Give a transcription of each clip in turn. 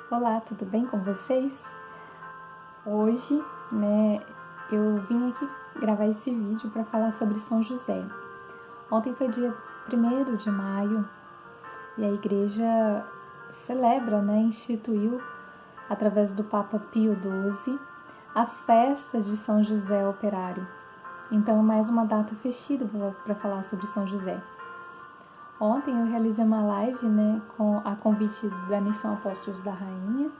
Olá, tudo bem com vocês? Hoje, eu vim aqui gravar esse vídeo para falar sobre São José. Ontem foi dia 1º de maio e a igreja celebra, instituiu, através do Papa Pio XII, a festa de São José Operário. Então é mais uma data festiva para falar sobre São José. Ontem eu realizei uma live, a convite da Missão Apóstolos da Rainha,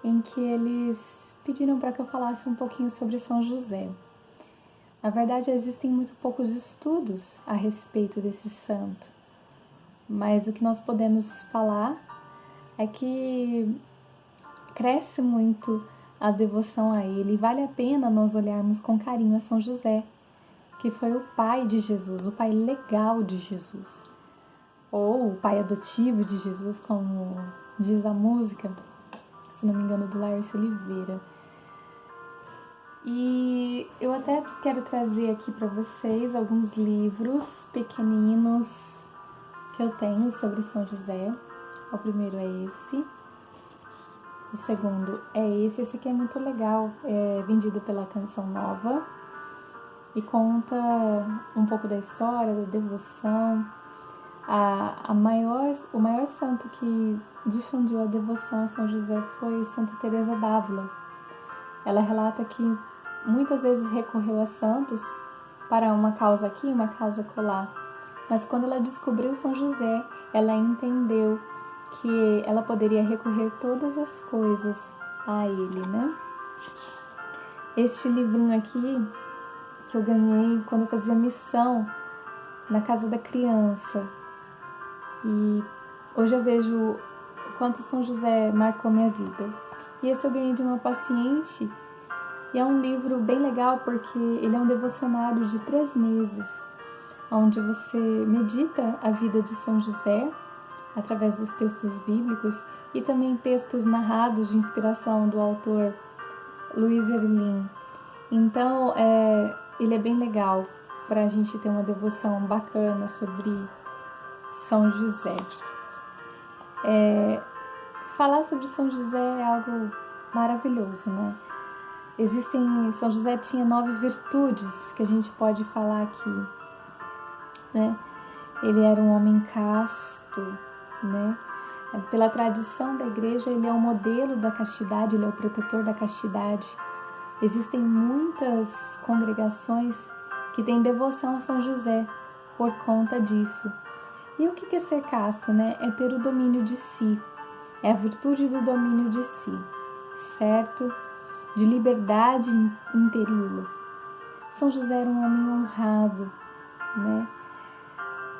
em que eles pediram para que eu falasse um pouquinho sobre São José. Na verdade, existem muito poucos estudos a respeito desse santo, mas o que nós podemos falar é que cresce muito a devoção a ele, e vale a pena nós olharmos com carinho a São José, que foi o pai de Jesus, o pai legal de Jesus, ou o pai adotivo de Jesus, como diz a música, se não me engano, do Laércio Oliveira. E eu até quero trazer aqui para vocês alguns livros pequeninos que eu tenho sobre São José. O primeiro é esse, o segundo é esse aqui é muito legal, é vendido pela Canção Nova e conta um pouco da história, da devoção. O maior santo que difundiu a devoção a São José foi Santa Teresa d'Ávila. Ela relata que muitas vezes recorreu a santos para uma causa aqui, uma causa colar. Mas quando ela descobriu São José, ela entendeu que ela poderia recorrer todas as coisas a ele, Este livrinho aqui, que eu ganhei quando eu fazia missão na Casa da Criança. E hoje eu vejo o quanto São José marcou minha vida. E esse eu ganhei de uma paciente. E é um livro bem legal porque ele é um devocionário de 3 meses, onde você medita a vida de São José através dos textos bíblicos e também textos narrados de inspiração do autor Luiz Erlim. Então, ele é bem legal para a gente ter uma devoção bacana sobre São José. Falar sobre São José é algo maravilhoso, São José tinha 9 virtudes que a gente pode falar aqui, Ele era um homem casto, Pela tradição da igreja, ele é o modelo da castidade, ele é o protetor da castidade. Existem muitas congregações que têm devoção a São José por conta disso. E o que é ser casto, É ter o domínio de si, é a virtude do domínio de si, certo? De liberdade interior. São José era um homem honrado,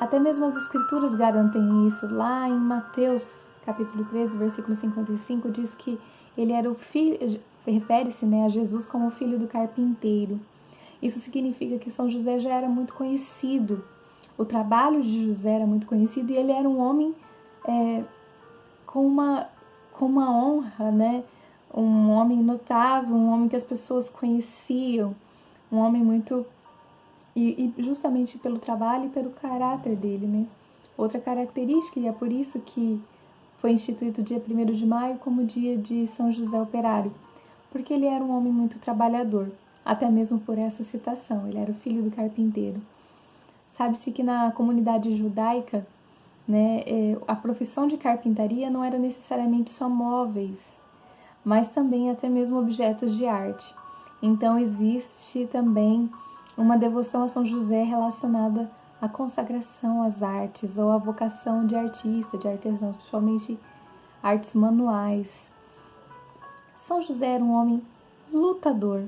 Até mesmo as escrituras garantem isso. Lá em Mateus, capítulo 13, versículo 55, diz que ele era o filho, refere-se a Jesus como o filho do carpinteiro. Isso significa que São José já era muito conhecido. O trabalho de José era muito conhecido e ele era um homem com uma honra, Um homem notável, um homem que as pessoas conheciam, um homem muito... E justamente pelo trabalho e pelo caráter dele, Outra característica, e é por isso que foi instituído o dia 1º de maio como dia de São José Operário, porque ele era um homem muito trabalhador, até mesmo por essa citação, ele era o filho do carpinteiro. Sabe-se que na comunidade judaica, a profissão de carpintaria não era necessariamente só móveis, mas também até mesmo objetos de arte. Então existe também uma devoção a São José relacionada à consagração às artes ou à vocação de artista, de artesãos, principalmente artes manuais. São José era um homem lutador.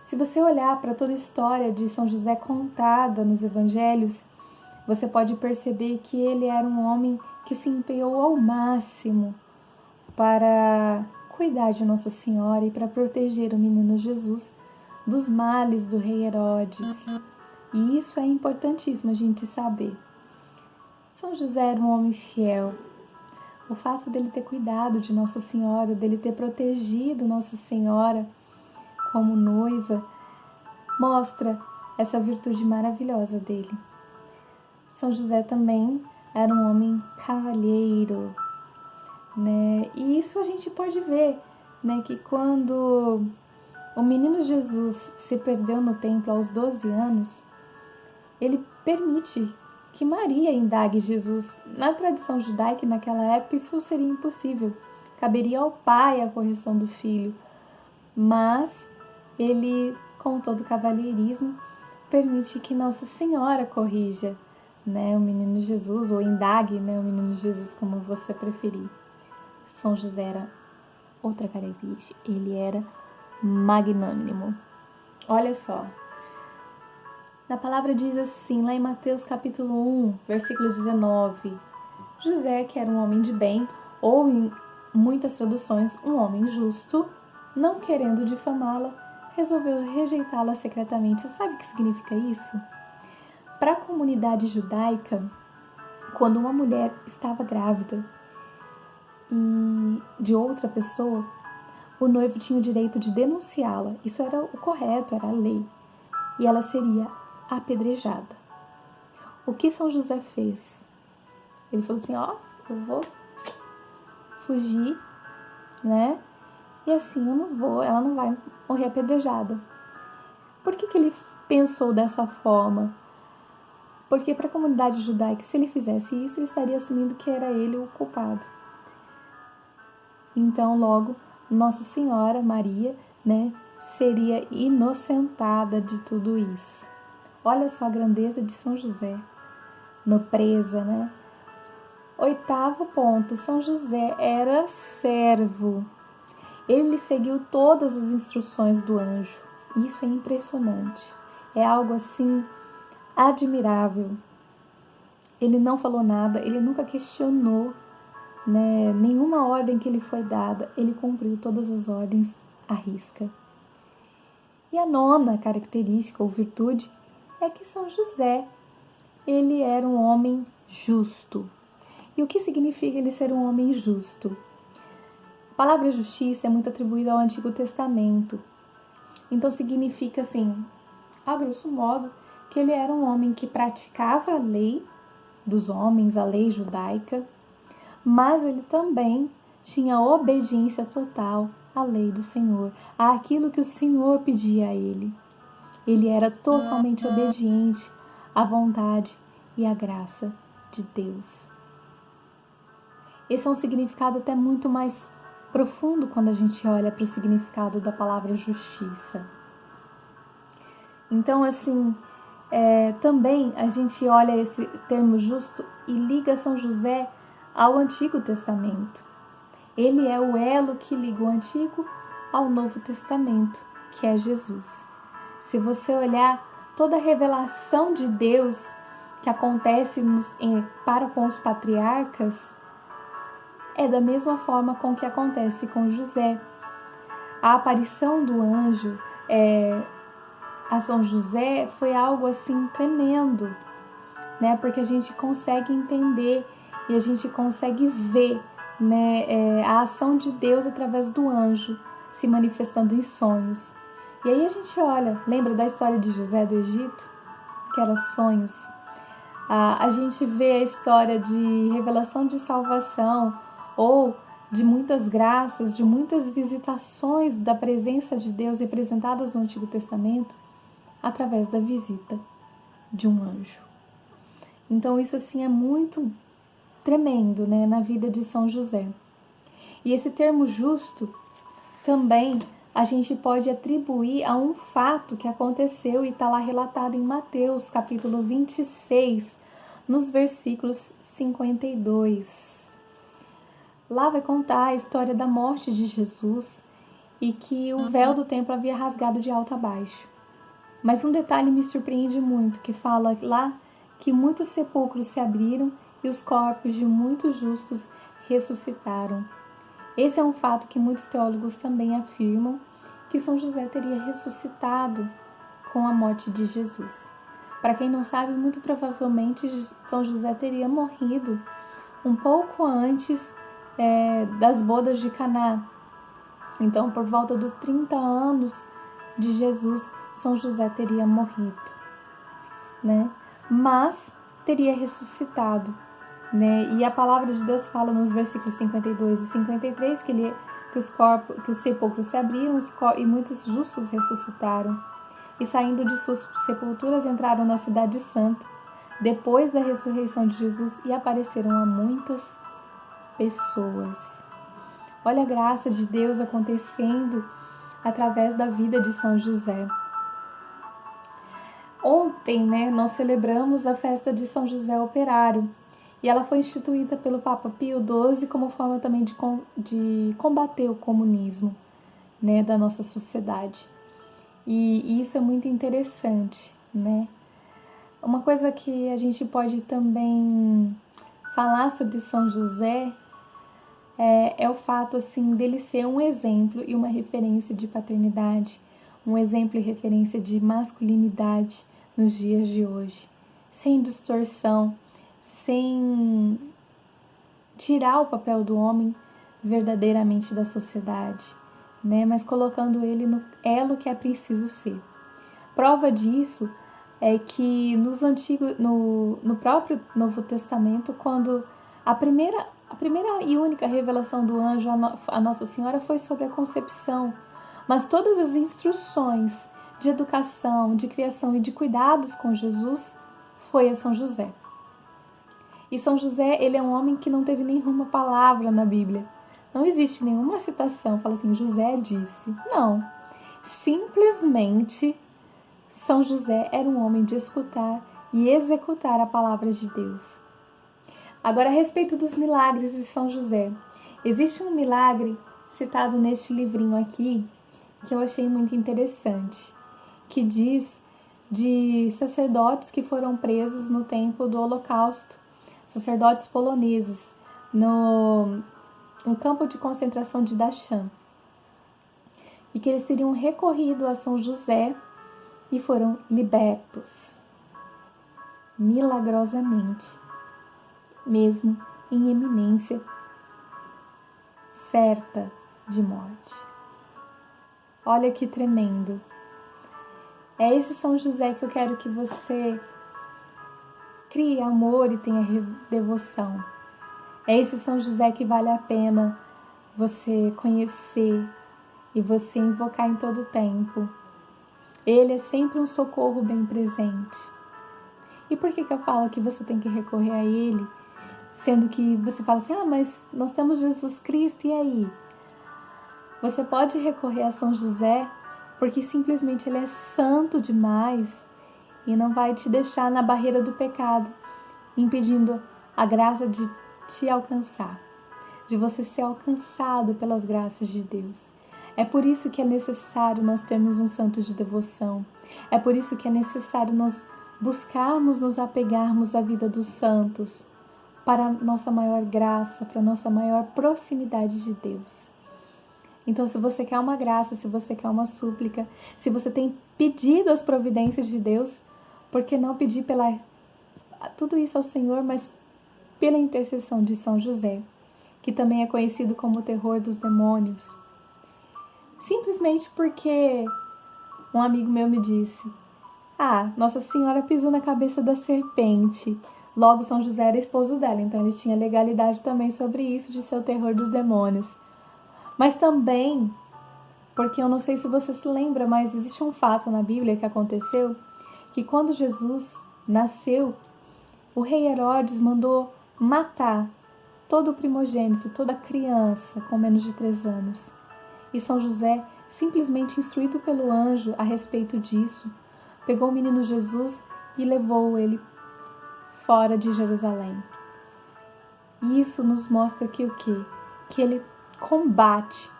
Se você olhar para toda a história de São José contada nos evangelhos, você pode perceber que ele era um homem que se empenhou ao máximo para cuidar de Nossa Senhora e para proteger o menino Jesus dos males do rei Herodes. E isso é importantíssimo a gente saber. São José era um homem fiel. O fato dele ter cuidado de Nossa Senhora, dele ter protegido Nossa Senhora como noiva, mostra essa virtude maravilhosa dele. São José também era um homem cavalheiro, né? E isso a gente pode ver, né, que quando o menino Jesus se perdeu no templo aos 12 anos, ele permite que Maria indague Jesus. Na tradição judaica, naquela época, isso seria impossível. Caberia ao pai a correção do filho. Mas ele, com todo cavalheirismo, permite que Nossa Senhora corrija, né, o menino Jesus, ou indague, né, o menino Jesus, como você preferir. São José era outra característica, ele era magnânimo. Olha só, na palavra diz assim, lá em Mateus capítulo 1, versículo 19, José, que era um homem de bem, ou em muitas traduções, um homem justo, não querendo difamá-la, resolveu rejeitá-la secretamente. Você sabe o que significa isso? Para a comunidade judaica, quando uma mulher estava grávida e de outra pessoa, o noivo tinha o direito de denunciá-la. Isso era o correto, era a lei. E ela seria apedrejada. O que São José fez? Ele falou assim, eu vou fugir, né? E assim, ela não vai morrer apedrejada. Por que ele pensou dessa forma? Porque para a comunidade judaica, se ele fizesse isso, ele estaria assumindo que era ele o culpado. Então, logo, Nossa Senhora, Maria, né, seria inocentada de tudo isso. Olha só a grandeza de São José, nobreza, né? 8º ponto, São José era servo. Ele seguiu todas as instruções do anjo. Isso é impressionante. É algo assim admirável. Ele não falou nada, ele nunca questionou, né, nenhuma ordem que lhe foi dada. Ele cumpriu todas as ordens à risca. E a 9ª característica ou virtude é que São José, ele era um homem justo. E o que significa ele ser um homem justo? A palavra justiça é muito atribuída ao Antigo Testamento. Então significa assim, a grosso modo, que ele era um homem que praticava a lei dos homens, a lei judaica, mas ele também tinha obediência total à lei do Senhor, àquilo que o Senhor pedia a ele. Ele era totalmente obediente à vontade e à graça de Deus. Esse é um significado até muito mais profundo quando a gente olha para o significado da palavra justiça. Então, assim, também a gente olha esse termo justo e liga São José ao Antigo Testamento. Ele é o elo que liga o Antigo ao Novo Testamento, que é Jesus. Se você olhar toda a revelação de Deus que acontece para com os patriarcas, é da mesma forma com que acontece com José. A aparição do anjo a São José foi algo assim tremendo, né? Porque a gente consegue entender e a gente consegue ver, né, a ação de Deus através do anjo se manifestando em sonhos. E aí a gente olha, lembra da história de José do Egito, que era sonhos? A gente vê a história de revelação de salvação ou de muitas graças, de muitas visitações da presença de Deus representadas no Antigo Testamento através da visita de um anjo. Então isso assim é muito tremendo, né, na vida de São José. E esse termo justo também a gente pode atribuir a um fato que aconteceu e está lá relatado em Mateus capítulo 26, nos versículos 52. Lá vai contar a história da morte de Jesus e que o véu do templo havia rasgado de alto a baixo. Mas um detalhe me surpreende muito, que fala lá que muitos sepulcros se abriram e os corpos de muitos justos ressuscitaram. Esse é um fato que muitos teólogos também afirmam, que São José teria ressuscitado com a morte de Jesus. Para quem não sabe, muito provavelmente São José teria morrido um pouco antes das bodas de Caná. Então, por volta dos 30 anos de Jesus, São José teria morrido, né? Mas teria ressuscitado né? E a palavra de Deus fala nos versículos 52 e 53 que os sepulcros se abriram e muitos justos ressuscitaram. E saindo de suas sepulturas entraram na cidade santa, depois da ressurreição de Jesus, e apareceram a muitas pessoas. Olha a graça de Deus acontecendo através da vida de São José. Ontem, né, nós celebramos a festa de São José Operário, e ela foi instituída pelo Papa Pio XII como forma também de combater o comunismo, né, da nossa sociedade. E isso é muito interessante, né? Uma coisa que a gente pode também falar sobre São José é o fato, assim, dele ser um exemplo e uma referência de paternidade, um exemplo e referência de masculinidade nos dias de hoje, sem distorção, sem tirar o papel do homem verdadeiramente da sociedade, né? Mas colocando ele no elo que é preciso ser. Prova disso é que no próprio Novo Testamento, quando a primeira e única revelação do anjo a Nossa Senhora foi sobre a concepção, mas todas as instruções de educação, de criação e de cuidados com Jesus foi a São José. E São José, ele é um homem que não teve nenhuma palavra na Bíblia. Não existe nenhuma citação, fala assim, José disse. Não. Simplesmente, São José era um homem de escutar e executar a palavra de Deus. Agora, a respeito dos milagres de São José. Existe um milagre citado neste livrinho aqui, que eu achei muito interessante, que diz de sacerdotes que foram presos no tempo do Holocausto, sacerdotes poloneses, no campo de concentração de Dachau, e que eles teriam recorrido a São José e foram libertos, milagrosamente, mesmo em iminência certa de morte. Olha que tremendo! É esse São José que eu quero que você crie amor e tenha devoção. É esse São José que vale a pena você conhecer e você invocar em todo tempo. Ele é sempre um socorro bem presente. E por que eu falo que você tem que recorrer a ele? Sendo que você fala assim, mas nós temos Jesus Cristo, e aí? Você pode recorrer a São José porque simplesmente ele é santo demais e não vai te deixar na barreira do pecado, impedindo a graça de te alcançar, de você ser alcançado pelas graças de Deus. É por isso que é necessário nós termos um santo de devoção. É por isso que é necessário nós buscarmos nos apegarmos à vida dos santos, para nossa maior graça, para nossa maior proximidade de Deus. Então, se você quer uma graça, se você quer uma súplica, se você tem pedido as providências de Deus, por que não pedir tudo isso ao Senhor, mas pela intercessão de São José, que também é conhecido como o terror dos demônios? Simplesmente porque um amigo meu me disse, Nossa Senhora pisou na cabeça da serpente. Logo, São José era esposo dela, então ele tinha legalidade também sobre isso de ser o terror dos demônios. Mas também, porque eu não sei se você se lembra, mas existe um fato na Bíblia que aconteceu, que quando Jesus nasceu, o rei Herodes mandou matar todo o primogênito, toda criança com menos de 3 anos. E São José, simplesmente instruído pelo anjo a respeito disso, pegou o menino Jesus e levou ele fora de Jerusalém. E isso nos mostra que o quê? Que ele combate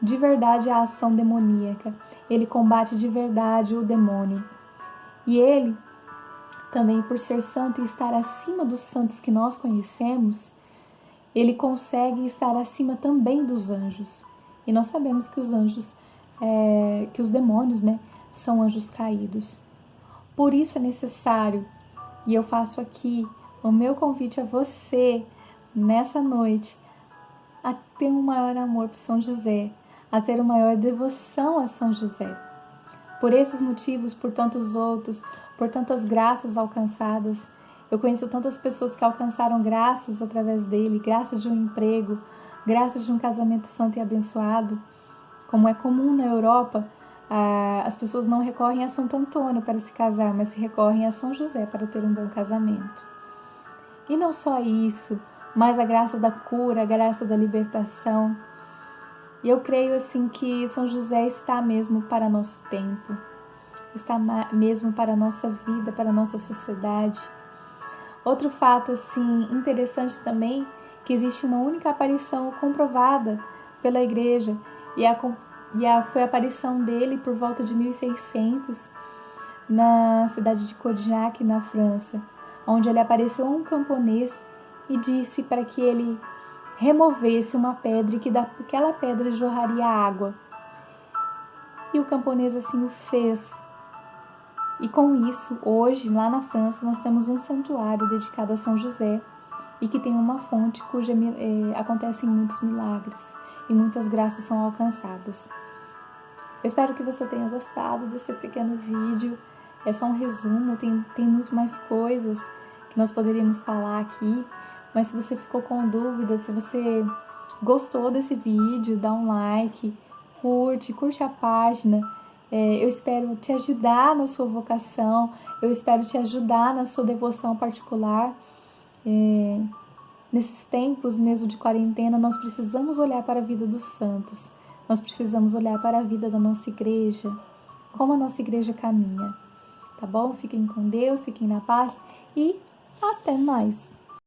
de verdade a ação demoníaca. Ele combate de verdade o demônio. E ele, também por ser santo e estar acima dos santos que nós conhecemos, ele consegue estar acima também dos anjos. E nós sabemos que os anjos, que os demônios, são anjos caídos. Por isso é necessário, e eu faço aqui o meu convite a você, nessa noite, a ter um maior amor por São José, a ter uma maior devoção a São José. Por esses motivos, por tantos outros, por tantas graças alcançadas, Eu conheço tantas pessoas que alcançaram graças através dele, graças de um emprego, graças de um casamento santo e abençoado. Como é comum na Europa, as pessoas não recorrem a Santo Antônio para se casar, mas se recorrem a São José para ter um bom casamento. E não só isso, mas a graça da cura, a graça da libertação. E eu creio assim que São José está mesmo para nosso tempo, está mesmo para a nossa vida, para a nossa sociedade. Outro fato assim interessante também, que existe uma única aparição comprovada pela igreja, foi a aparição dele por volta de 1600 na cidade de Codillac, na França, onde ele apareceu a um camponês e disse para que ele removesse uma pedra e que daquela pedra jorraria água. E o camponês assim o fez. E com isso, hoje, lá na França, nós temos um santuário dedicado a São José e que tem uma fonte cuja acontecem muitos milagres e muitas graças são alcançadas. Eu espero que você tenha gostado desse pequeno vídeo. É só um resumo, tem muito mais coisas que nós poderíamos falar aqui, mas se você ficou com dúvida, se você gostou desse vídeo, dá um like, curte a página. Eu espero te ajudar na sua vocação, eu espero te ajudar na sua devoção particular. Nesses tempos mesmo de quarentena, nós precisamos olhar para a vida dos santos, nós precisamos olhar para a vida da nossa igreja, como a nossa igreja caminha. Tá bom? Fiquem com Deus, fiquem na paz e até mais!